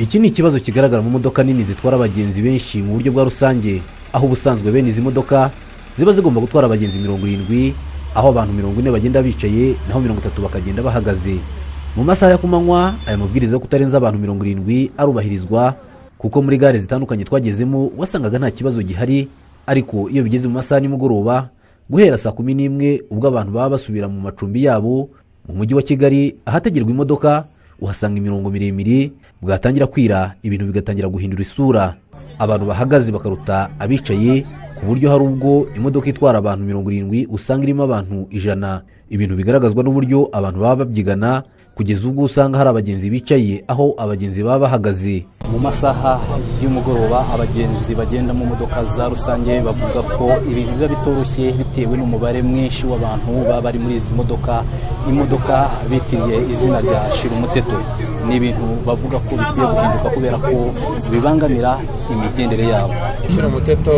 Iki ni ikibazo kigaragara mu modoka nini zitwara abagenzi benshi mu buryo bwa rusange, aho ubusanzwe bene izi modoka ziba zigomba gutwara abagenzi 70, aho abantu 40 bagenda bicaye naho 30 bakagenda bahagaze. Mu masaha ya kumanywa aya mabwiriza yo kutarenza abantu 70 arubahirizwa, kuko muri gare zitandukanye twagezemo wasangaga nta kibazo gihari, ariko iyo bigeze mu masaha nimugoroba guhera saa 11 ubwo abantu baba basubira mu macumbi yabo mu mujyi wa Kigali ahategerwa imodoka, uhasanga imirongo miremire, bwatangira kwira ibintu bigatangira guhindura isura. Abantu bahagaze bakaruta abicaye, ku buryo hari ubwo imodoka itwara abantu 70 usanga irimo abantu 100. Ibintu bigaragazwa n'uburyo abantu baba babyigana, kugeza ubwo usanga hari abagenzi bicaye aho abagenzi baba bahagaze. Mu masaha y'umugoroba abagenzi bagenda mu modoka za rusange bavuga ko ibintu biba bitoroshye bitewe n'umubare mwinshi w'abantu baba bari muri izi modoka. Imodoka bitiriye izina rya Shira Umuteto ni ibintu bavuga ko bigiye guhinduka kubera ko bibangamira imigendere yabo. Shira Umuteto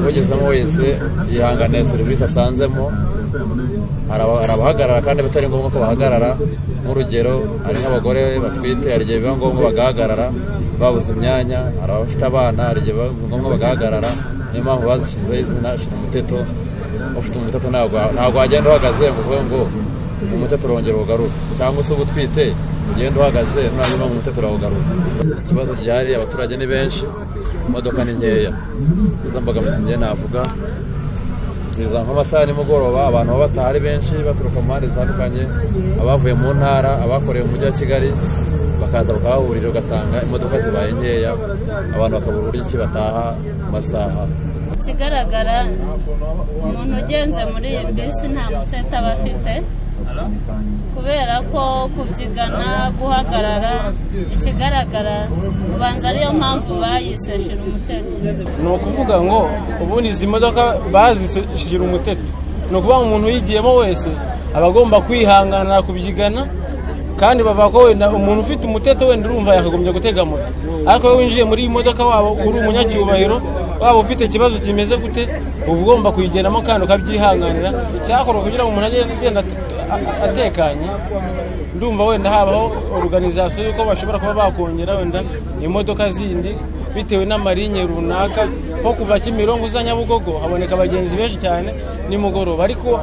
ugezemo wese yihanganira serivisi asanzemo, arabahagarara kandi bitari ngombwa ko bahagarara. Nk'urugero hari nk'abagore batwite, hari igihe biba ngombwa bagahagarara babuze imyanya, hari abafite abana, hari igihe biba ngombwa bagahagarara. Niyo mpamvu bazishyizeho izina Shira Umuteto. Ufite umuteto ntabwo wagenda uhagaze ngo uvuge ngo umuteto urongera ugarura, cyangwa se ubutwite ugenda uhagaze ntabwo umuteto urawugarura. Ikibazo gihari, abaturage ni benshi, imodoka ni nkeya. Izo mbogamizi njye navuga ziza nk'amasaha nimugoroba, abantu baba bataha ari benshi baturuka mu mpande zitandukanye, abavuye mu ntara, abakoreye mu mujyi wa Kigali bakaza bakahahurira, ugasanga imodoka zibaye nkeya, abantu bakabura uburyo ki bataha mu masaha. Ikigaragara umuntu ugenze muri iyi bisi nta muteto aba afite, kubera ko kubyigana guhagarara, ikigaragara ubanza ariyo mpamvu bayise Shira Umuteto. Ni ukuvuga ngo ubundi izi modoka bazise Shira Umuteto, ni ukuvuga umuntu yigiyemo wese aba agomba kwihanganira kubyigana, kandi bavuga ko wenda umuntu ufite umuteto wenda urumva yakagombye gutega moto, ariko iyo winjiye muri iyi modoka waba uri umunyacyubahiro, waba ufite ikibazo kimeze gute, uba ugomba kuyigendamo kandi ukabyihanganira. Cyakora kugira ngo umuntu agenda atekanye, ndumva wenda habaho organization yuko bashobora kuba bakongera wenda imodoka zindi bitewe n'amarinye runaka, nko kuva Kimironko uza Nyabugogo haboneka abagenzi benshi cyane nimugoroba, ariko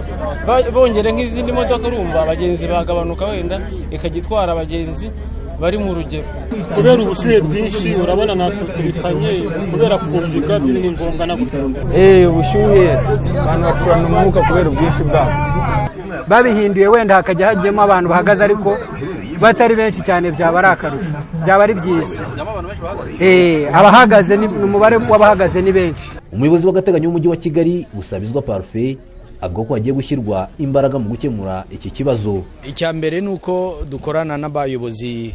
bongere nk'izindi modoka urumva abagenzi bagabanuka, wenda ikagitwara abagenzi bari mu rugero. Kubera ubushuhe bwinshi urabona natubikanye, kubera kubyiga ni ngombwa na ubushuhe abantu bacurana umwuka kubera ubwinshi bwabo. Babihinduye wenda hakajya hajyemo abantu bahagaze ariko batari benshi cyane, byaba ari akarusho, byaba ari byiza. Abahagaze umubare w'abahagaze ni benshi. Umuyobozi w'agateganyo w'umujyi wa Kigali Busabizwa Parfait avuga ko hagiye gushyirwa imbaraga mu gukemura iki kibazo. Icya mbere ni uko dukorana n'abayobozi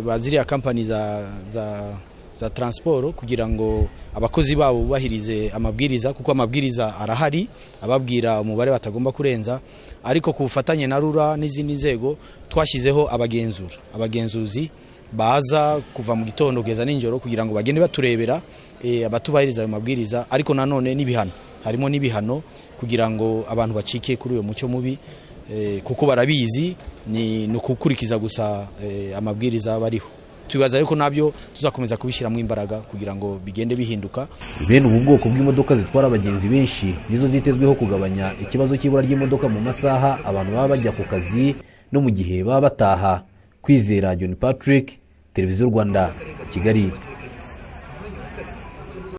ba ziriya kampani za transport kugira ngo abakozi babo bubahirize amabwiriza, kuko amabwiriza arahari ababwira umubare batagomba kurenza, ariko ku bufatanye na RURA n'izindi nzego twashyizeho abagenzuzi baza kuva mu gitondo kugeza ninjoro kugira ngo bagende baturebera abatubahiriza ayo mabwiriza, ariko nanone n'ibihano, harimo n'ibihano kugira ngo abantu bacike kuri uyo mucyo mubi, kuko barabizi ni ukukurikiza gusa amabwiriza bariho. Tubibaza yuko nabyo tuzakomeza kubishyiramo imbaraga kugira ngo bigende bihinduka. Bene ubu bwoko bw'imodoka zitwara abagenzi benshi nizo zitezweho kugabanya ikibazo cy'ibura ry'imodoka mu masaha abantu baba bajya ku kazi no mu gihe baba bataha. Kwizera John Patrick, Televiziyo Rwanda, Kigali.